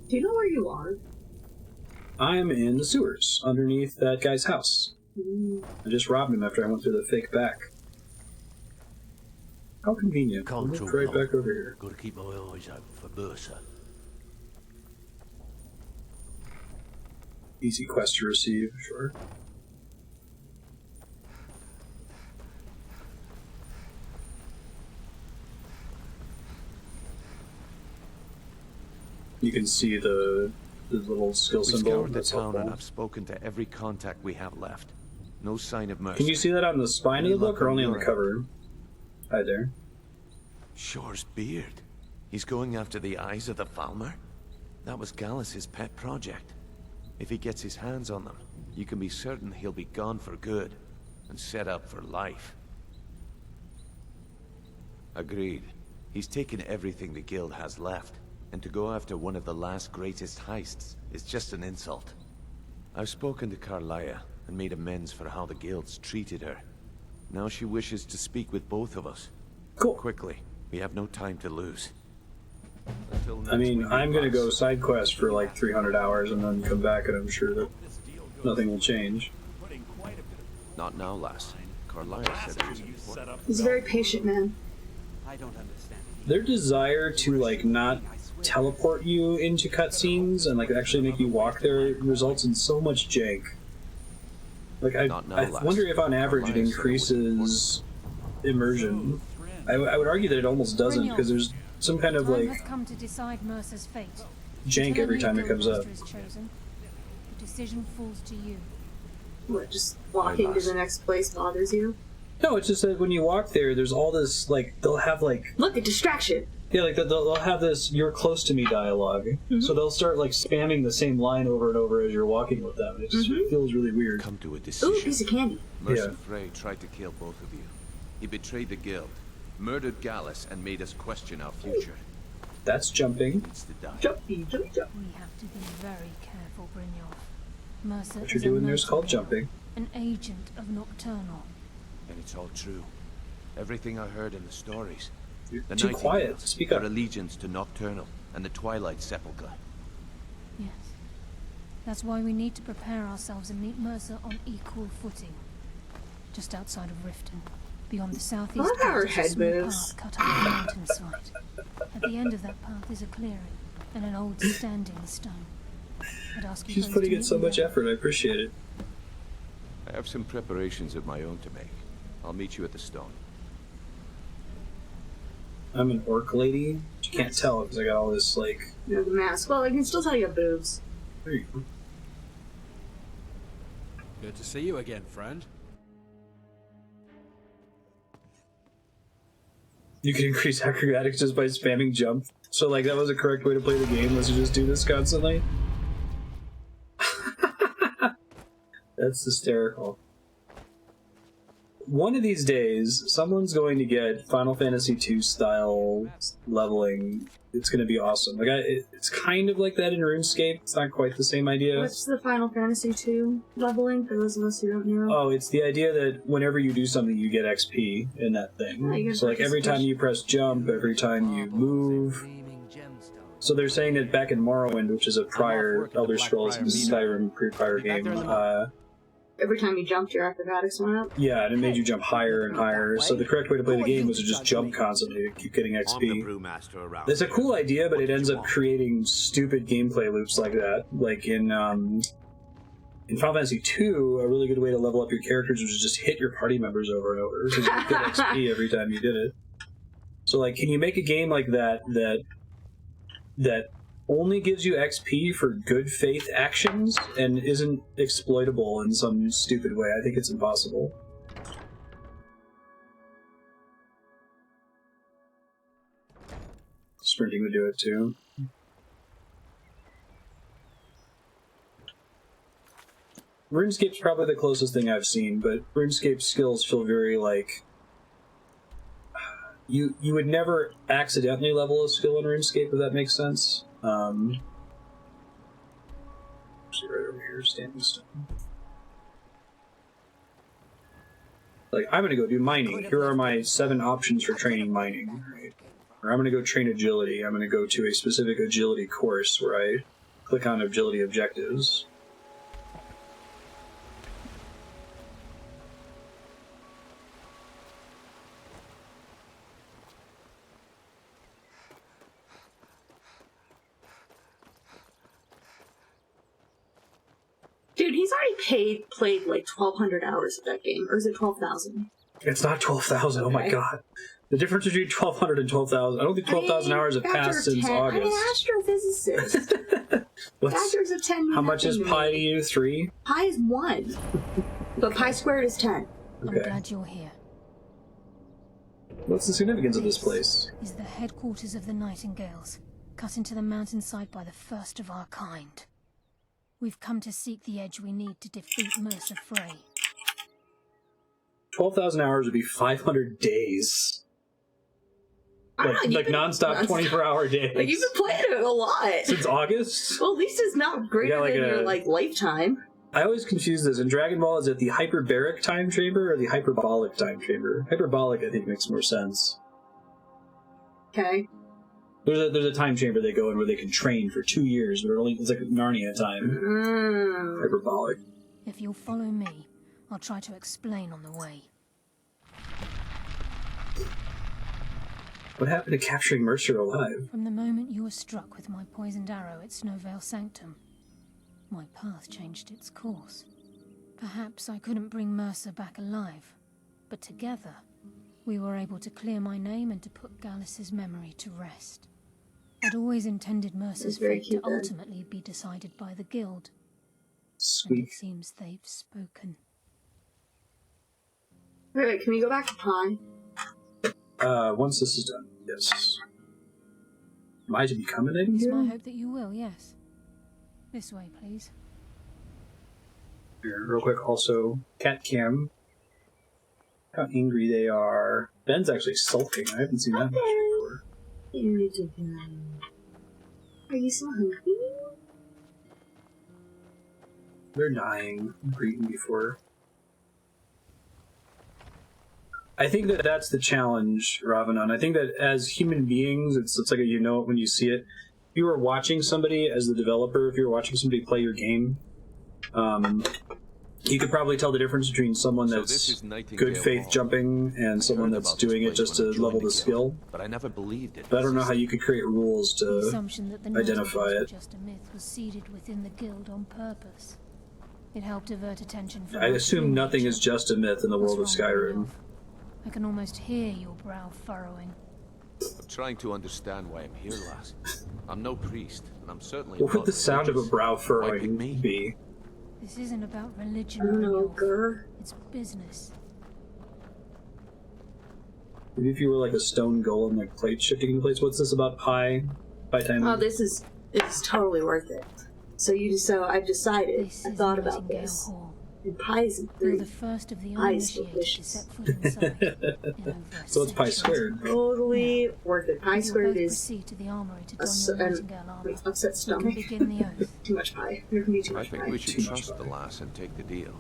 Do you know where you are? I'm in the sewers, underneath that guy's house. I just robbed him after I went through the fake back. How convenient. Can't Look talk right long. back over here. Gotta keep my eyes open for Mercer. Easy quest to receive, sure. You can see the little skill We symbol. scoured the That's town helpful. and I've spoken to every contact we have left. No sign of Mercer. Can you see that on the spine of the book or only on the cover? Hi there. Shore's beard. He's going after the eyes of the Falmer? That was Gallus's pet project. If he gets his hands on them, you can be certain he'll be gone for good and set up for life. Agreed. He's taken everything the guild has left, and to go after one of the last greatest heists is just an insult. I've spoken to Carlia and made amends for how the guilds treated her. Now she wishes to speak with both of us. Cool. Quickly. We have no time to lose. Until I next mean, we I'm meet gonna go Lux. side quest for like 300 hours and then come back, and I'm sure that nothing will change. Not now, lass. Carlia said it was important. He's a very patient man. Their desire to like not teleport you into cutscenes and like actually make you walk there results in so much jank. Like I wonder if on average it increases immersion. I would argue that it almost doesn't because there's some kind of Time like has come to decide Mercer's fate. jank Until a every new time it comes up. guildmaster is chosen, the decision falls to you. What, just walking to the next place bothers you? No, it's just that when you walk there, there's all this like they'll have like Look, a distraction! yeah, like they'll have this "you're close to me" dialogue. So they'll start like spamming the same line over and over as you're walking with them. It just feels really weird. Come to a Ooh, decision. piece of candy. Mercer Yeah. Frey tried to kill both of you. He betrayed the guild, murdered Gallus, and made us question our future. That's jumping. He needs to die. Jumpy, jump, jump. We have to be very careful, Brynjolf. Mercer What you're is a doing there is called mercenary, jumping. an agent of Nocturnal. And it's all true. Everything I heard in the stories. You're The too Nightingale, quiet. Speak up. their allegiance to Nocturnal, and the Twilight Sepulchre. Yes. That's why we need to prepare ourselves and meet Mercer on equal footing. Just outside of Riften, beyond the southeast Look how her gate is a head small moves. path cut up the mountainside. At the end of that path is a clearing and an old standing stone. I'd ask you She's both putting to in meet so me much there. effort. I appreciate it. I have some preparations of my own to make. I'll meet you at the stone. I'm an orc lady. You can't tell because I got all this like. You know, the mask. Well, I can still tell you have boobs. There you go. Good to see you again, friend. You can increase acrobatics just by spamming jump. So like that was a correct way to play the game. Was to just do this constantly. That's hysterical. One of these days, someone's going to get Final Fantasy II style leveling. It's going to be awesome. Like it's kind of like that in RuneScape. It's not quite the same idea. What's the Final Fantasy II leveling, for those of us who don't know? Oh, it's the idea that whenever you do something, you get XP in that thing. Oh, you get So like every time participation. you press jump, every time you move. So they're saying that back in Morrowind, which is a prior Elder Scrolls Skyrim pre-prior game, Every time you jumped, your acrobatics went up. yeah, and it made you jump higher and higher. So the correct way to play the game was to just jump constantly to keep getting I'm the XP. brewmaster around It's a here. cool idea, but What it did ends you up want? creating stupid gameplay loops like that. Like in Final Fantasy II, a really good way to level up your characters was just hit your party members over and over because you get XP every time you did it. So, like, can you make a game like that that only gives you XP for good faith actions and isn't exploitable in some stupid way? I think it's impossible. Sprinting would do it too. RuneScape's probably the closest thing I've seen, but RuneScape skills feel very like you would never accidentally level a skill in RuneScape, if that makes sense. See right over here, standing stone. Like, I'm gonna go do mining. Here are my 7 options for training mining. Right? Or I'm gonna go train agility. I'm gonna go to a specific agility course where I click on agility objectives. Dude, he's already played like 1,200 hours of that game. Or is it 12,000? It's not 12,000. Oh my god. The difference between 1,200 and 12,000. I don't think 12,000 hours have passed since August. I'm an astrophysicist. Factors of 10 mean how much is nothing pi to to me. you? 3? Pi is 1. But pi squared is 10. I'm glad you're here. What's the significance of this place? Is the headquarters of the Nightingales, cut into the mountainside by the first of our kind. We've come to seek the edge we need to defeat Mercer Frey. 12,000 hours would be 500 days. Like non-stop 24-hour days. Like, you've been playing it a lot. Since August? Well, at least it's not greater than your, like, lifetime. I always confuse this. In Dragon Ball, is it the hyperbaric time chamber or the hyperbolic time chamber? Hyperbolic, I think, makes more sense. Okay. There's a time chamber they go in where they can train for 2 years, but it's like Narnia time. Hyperbolic. If you'll follow me, I'll try to explain on the way. What happened to capturing Mercer alive? From the moment you were struck with my poisoned arrow at Snowvale Sanctum, my path changed its course. Perhaps I couldn't bring Mercer back alive, but together, we were able to clear my name and to put Gallus's memory to rest. I'd always intended Mercer's fate to ultimately be decided by the Guild. Sweet. And it seems they've spoken. Wait, can we go back to Pi? Once this is done, yes. Am I to become an idiot? It's my hope that you will, yes. This way, please. Here, real quick, also, cat cam. How angry they are. Ben's actually sulking. I haven't seen that much before. Are you so hungry? They're dying. Greeting before. I think that that's the challenge, Ravanon. I think that as human beings, it's like you know it when you see it. If you were watching somebody as the developer, if you were watching somebody play your game, you could probably tell the difference between someone that's good faith jumping and someone that's doing it just to level the skill. But I never believed it. But I don't know how you could create rules to identify it. Just a myth was seeded within the guild on purpose. It helped divert attention from. I assume nothing is just a myth in the world of Skyrim. I can almost hear your brow furrowing. I'm trying to understand why I'm here, lass. I'm no priest, and I'm certainly what would the sound of a brow furrowing be? This isn't about religion, it's business. Maybe if you were like a stone golem, like plate shifting into place. What's this about Pi? Pi time? Oh, it's totally worth it. I've decided. I thought about this. And Pi is in 3. You're the first of the uninitiated to set foot inside. So it's Pi squared. Totally worth it. Pi squared is proceed to the armory to don your Nightingale armor. Upset stomach. Begin the oath. Too much Pi. There can be too I much Pi. think we should trust the lass and take the deal.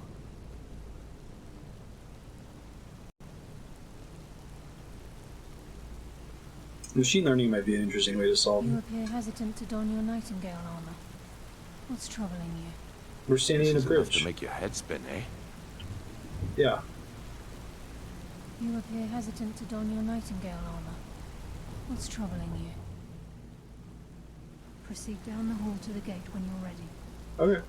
Machine learning might be an interesting way to solve it. You appear hesitant to don your Nightingale armor. What's troubling you? We're standing in a bridge. To make your head spin, eh? Yeah. You appear hesitant to don your Nightingale armor. What's troubling you? Proceed down the hall to the gate when you're ready. Okay.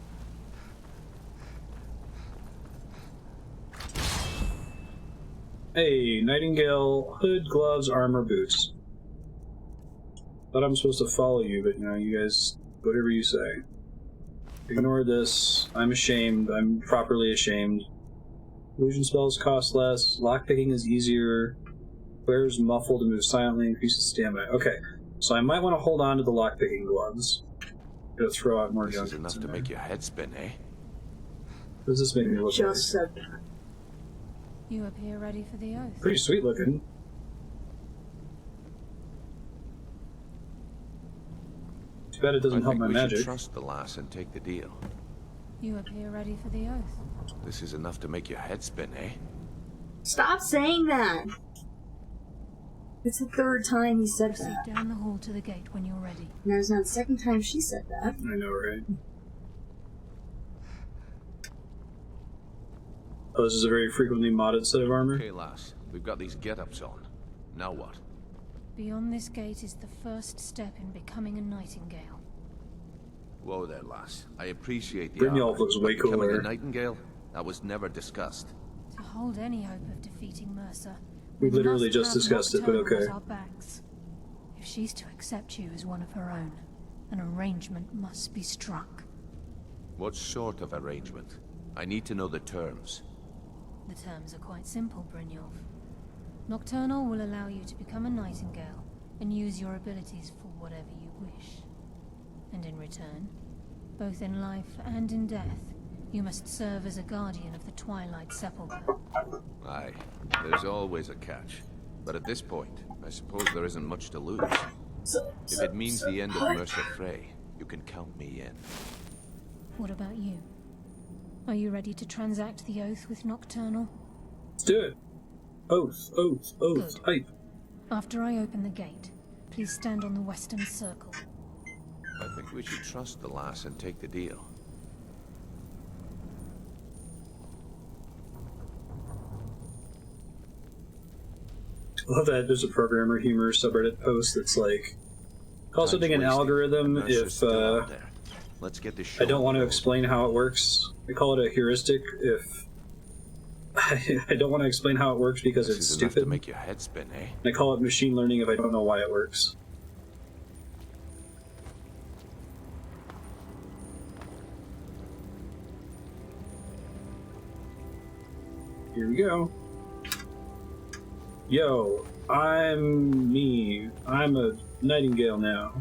Hey, Nightingale, hood, gloves, armor, boots. Thought I'm supposed to follow you, but you guys, whatever you say. Ignore this. I'm ashamed. I'm properly ashamed. Illusion spells cost less. Lockpicking is easier. Wears muffle to move silently, increases stamina. Okay, so I might want to hold on to the lockpicking gloves. Gotta throw out more junk. This is enough to make your head spin, eh? What does this make me look like? Just said that. You appear ready for the oath. Pretty sweet looking. Too bad it doesn't help my we magic. should trust the lass and take the deal. You appear ready for the oath. This is enough to make your head spin, eh? Stop saying that. It's the third time he said Proceed that. down the hall to the gate when you're ready. And there's not the second time she said that. I know, right? Oh, this is a very frequently modded set of armor. Okay, lass. We've got these get-ups on. Now what? Beyond this gate is the first step in becoming a nightingale. Whoa there, lass. I appreciate the Brynjolf armor, looks way but becoming cooler. a nightingale? That was never discussed. To hold any hope of defeating Mercer, We literally must just have discussed it, but Nocturnal okay. at our backs. If she's to accept you as one of her own, an arrangement must be struck. What sort of arrangement? I need to know the terms. The terms are quite simple, Brynjolf. Nocturnal will allow you to become a nightingale and use your abilities for whatever you wish. And in return, both in life and in death, you must serve as a guardian of the Twilight Sepulchre. Aye, there's always a catch. But at this point, I suppose there isn't much to lose. If it means the end of Mercer Frey, you can count me in. What about you? Are you ready to transact the oath with Nocturnal? Let's do it. Oath, oath, oath, Good. hype. After I open the gate, please stand on the western circle. I think we should trust the lass and take the deal. I love that there's a programmer humor subreddit post that's like, also doing an algorithm if Let's get this show I don't want to going. explain how it works. I call it a heuristic if I don't want to explain how it works because This it's is enough stupid. to make your head spin, eh? I call it machine learning if I don't know why it works. Here we go. Yo, I'm me. I'm a nightingale now.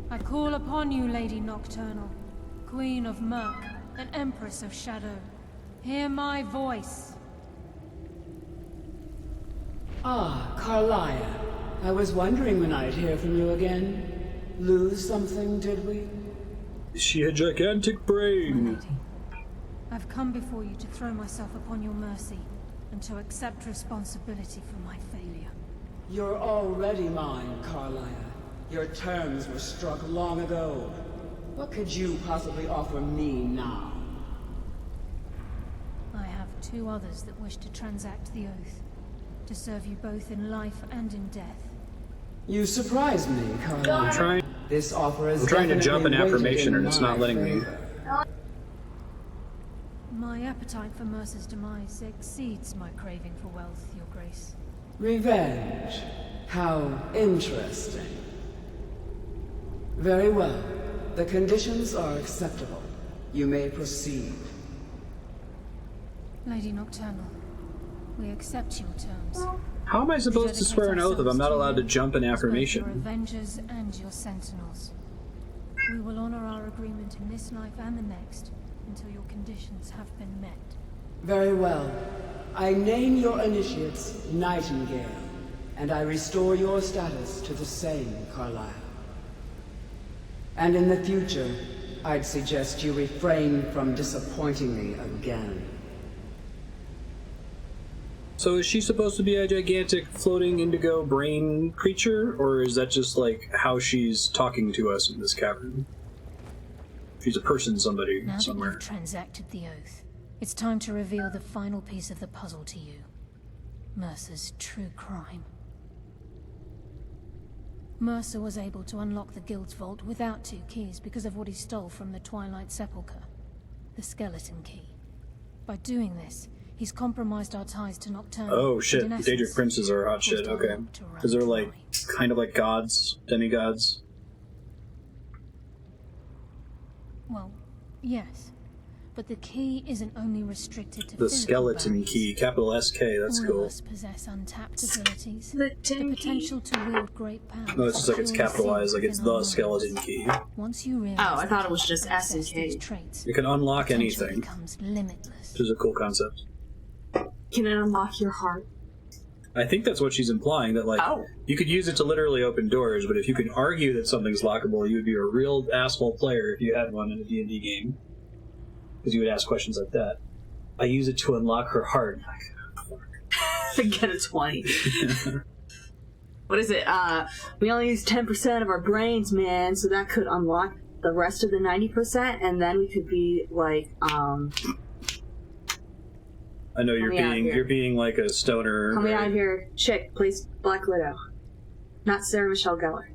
I call upon you, Lady Nocturnal, Queen of Murk and Empress of Shadow. Hear my voice. Ah, Carlia. I was wondering when I'd hear from you again. Lose something, did we? Is she a gigantic My brain? lady, I've come before you to throw myself upon your mercy and to accept responsibility for my failure. You're already mine, Carlia. Your terms were struck long ago. What could you possibly offer me now? I have two others that wish to transact the oath, to serve you both in life and in death. You surprise me, Carlia. This offer is I'm trying to jump an definitely weighted affirmation in and it's my not letting me. favor. My appetite for Mercer's demise exceeds my craving for wealth, Your Grace. Revenge. How interesting. Very well. The conditions are acceptable. You may proceed. Lady Nocturnal, we accept your terms. How am I supposed to swear an oath if I'm not allowed to jump an Both your affirmation? Avengers and your Sentinels. We will honor our agreement in this life and the next until your conditions have been met. Very well. I name your initiates Nightingale, and I restore your status to the same, Carlisle. And in the future, I'd suggest you refrain from disappointing me again. So is she supposed to be a gigantic floating indigo brain creature, or is that just like how she's talking to us in this cavern? She's a person, somebody, Now that somewhere. you've transacted the oath, it's time to reveal the final piece of the puzzle to you. Mercer's true crime. Mercer was able to unlock the Guild's vault without 2 keys because of what he stole from the Twilight Sepulchre, the skeleton key. By doing this, he's compromised our ties to Nocturnal. Oh shit, and in Daedric essence, princes are hot shit, forced our okay. luck to run Because they're like, dry. kind of like gods, demigods. Well, yes. But the key isn't only restricted to The physical skeleton barriers. key, capital SK, that's All cool. of us possess untapped abilities. The tin key? potential to wield great power. No, it's just like it's securely capitalized, like sits it's within the our minds. skeleton key. Once you realize Oh, I thought that it was you just can access S and K. these traits, You can unlock potential anything, becomes limitless. which is a cool concept. Can it unlock your heart? I think that's what she's implying, that, like, you could use it to literally open doors, but if you can argue that something's lockable, you would be a real asshole player if you had one in a D&D game. Because you would ask questions like that. I use it to unlock her heart. Get a 20. What is it? We only use 10% of our brains, man, so that could unlock the rest of the 90%, and then we could be, like, I know you're being like a stoner. Coming out here, chick plays Black Widow. Not Sarah Michelle Gellar.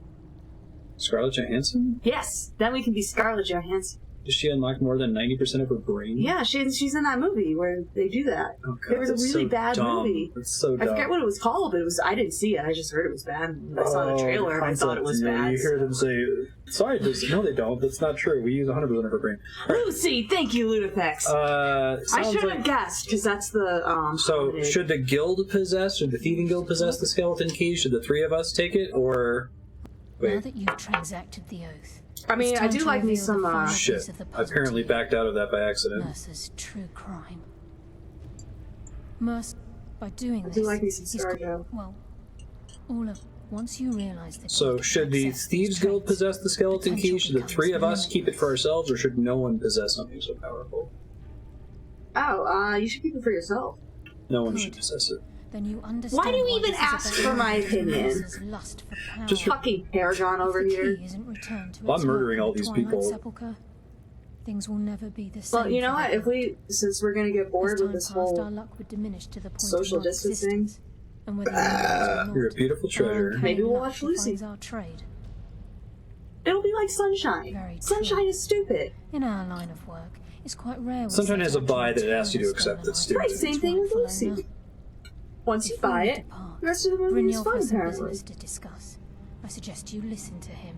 Scarlett Johansson? Yes, then we can be Scarlett Johansson. Does she unlock more than 90% of her brain? Yeah, she's in that movie where they do that. Oh, God, it was a really bad movie. It's so dumb. I forget what it was called, but I didn't see it. I just heard it was bad. I saw the trailer and I thought it was bad. You hear them say, sorry, no they don't. That's not true. We use 100% of her brain. Right. Lucy, thank you, Ludifex. I should have guessed, because that's the... So, should the guild possess, should the thieving guild possess the skeleton key? Should the three of us take it, or... Now that you've transacted the oath, I mean, I do like me some, shit. I apparently backed out of that by accident. Mercer's true crime. Mercer, by doing this... I do like me some Scarjo. Well, all of... Once you realize that... So, should the Thieves Guild possess the skeleton key? Should the three of us keep it for ourselves, or should no one possess something so powerful? Oh, you should keep it for yourself. No one should possess it. Then you understand. Why do you even ask for my opinion? Just fucking Paragon over here. Well, I'm murdering all these people. Things will never be the same. Well, you know what? Since we're gonna get bored with this whole social distancing, you're a beautiful treasure. Maybe we'll watch Lucy. It'll be like Sunshine. Sunshine is stupid. In our line of work, it's quite rare. Sunshine has a buy that it asks you to accept that's stupid. Right, same thing with Lucy. Once you buy it, the rest of the movie is fun, apparently. To discuss. I suggest you listen to him.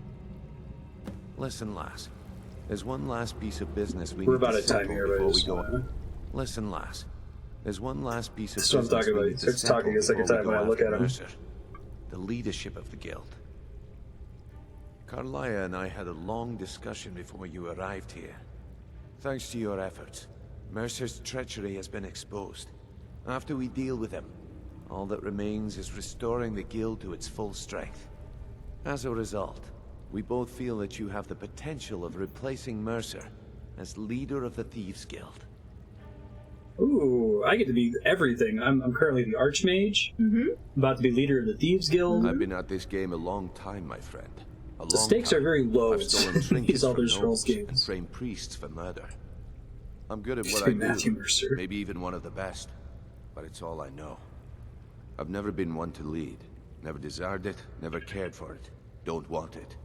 Listen, lass. There's one last piece of business we're about at time here, before we go. Listen, lass. There's one last piece of business. That's what I'm talking about. He starts talking a second time when I look at him. The leadership of the guild. Carlia and I had a long discussion before you arrived here. Thanks to your efforts, Mercer's treachery has been exposed. After we deal with him, all that remains is restoring the guild to its full strength. As a result, we both feel that you have the potential of replacing Mercer as leader of the Thieves Guild. Ooh, I get to be everything. I'm currently the Archmage. I'm about to be leader of the Thieves Guild. I've been at this game a long time, my friend. The stakes are very low in these Elder Scrolls games. And trained priests for murder. I'm good at what I do, maybe even one of the best. But it's all I know. I've never been one to lead. Never desired it, never cared for it. Don't want it.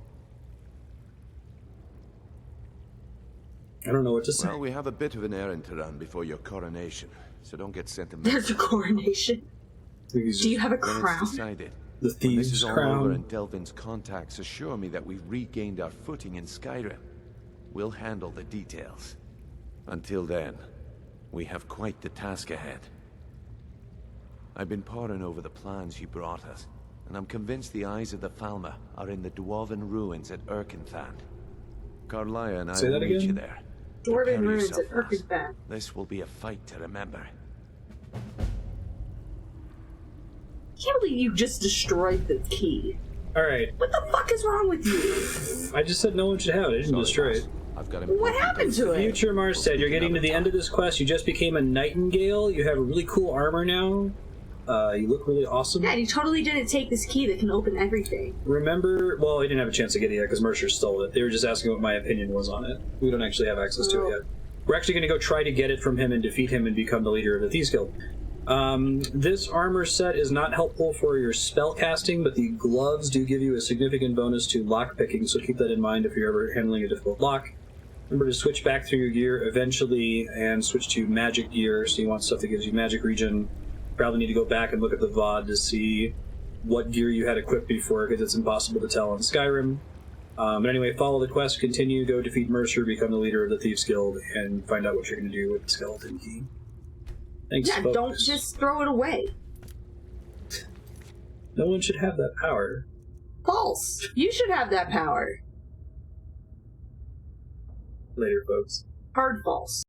I don't know what to say. Well, we have a bit of an errand to run before your coronation, so don't get sentimental. There's a coronation? Do you have a crown? It's decided. The Thieves' this is crown. all over and Delvin's contacts assure me that we've regained our footing in Skyrim. We'll handle the details. Until then, we have quite the task ahead. I've been poring over the plans you brought us, and I'm convinced the eyes of the Falmer are in the Dwarven ruins at Erkenthand. Carlia and I will meet you there. Dwarven ruins at Erkenthand. This will be a fight to remember. I can't believe you just destroyed the key. Alright. What the fuck is wrong with you? I just said no one should have it. I didn't destroy it. What happened to it? Future Marstead, you're getting to the end of this quest. You just became a Nightingale. You have a really cool armor now. You look really awesome. Yeah, you totally didn't take this key that can open everything. Remember, well, I didn't have a chance to get it yet because Mercer stole it. They were just asking what my opinion was on it. We don't actually have access to it yet. We're actually going to go try to get it from him and defeat him and become the leader of the Thieves Guild. This armor set is not helpful for your spell casting, but the gloves do give you a significant bonus to lock picking, so keep that in mind if you're ever handling a difficult lock. Remember to switch back through your gear eventually and switch to magic gear, so you want stuff that gives you magic regen. Probably need to go back and look at the VOD to see what gear you had equipped before, because it's impossible to tell in Skyrim. But anyway, follow the quest, continue, go defeat Mercer, become the leader of the Thieves Guild, and find out what you're going to do with the skeleton key. Thanks, yeah, folks. Don't just throw it away. No one should have that power. False. You should have that power. Later, folks. Hard false.